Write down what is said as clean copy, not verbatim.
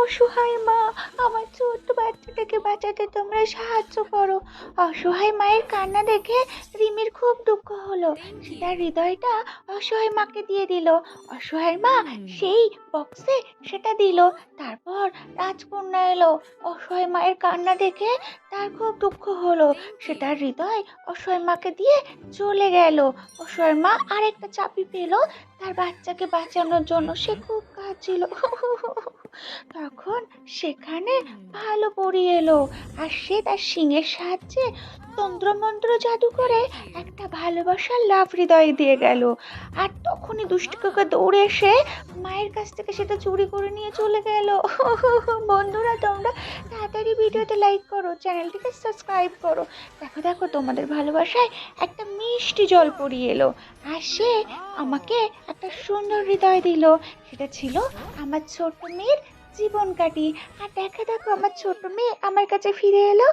অসহায় মা, আমার ছোট্ট বাচ্চাটাকে বাঁচাতে তোমরা সাহায্য করো। অসহায় মায়ের কান্না দেখে রিমির খুব দুঃখ হলো। সে তার হৃদয়টা অসহায় মাকে দিয়ে দিল। অসহায় মা সেই বক্সে সেটা দিল। তারপর রাজকন্যা এলো। অসহায় মায়ের কান্না দেখে তার খুব দুঃখ হলো। সে তার হৃদয় অসহায় মাকে দিয়ে চলে গেল। অসহায় মা আরেকটা চাবি পেল তার বাচ্চাকে বাঁচানোর জন্য। সে খুব কাঁদছিল। তখন সেখানে ভালো পরী এলো, আর সে তার শিঙের সাহায্যে তন্ত্রমন্ত্র জাদু করে একটা ভালোবাসার লাভ হৃদয় দিয়ে গেল। আর তখনই দুষ্টু কাকা দৌড়ে এসে মায়ের কাছ থেকে সেটা চুরি করে নিয়ে চলে গেল। বন্ধুরা, তোমরা তাড়াতাড়ি ভিডিওতে লাইক করো, চ্যানেলটিকে সাবস্ক্রাইব করো। দেখো দেখো, তোমাদের ভালোবাসায় একটা মিষ্টি জল পড়িয়ে এলো, আর সে আমাকে একটা সুন্দর হৃদয় দিল। সেটা ছিল আমার ছোট্ট মেয়ের জীবন কাটি। আর দেখো দেখো, আমার ছোট মেয়ে আমার কাছে ফিরে এলো।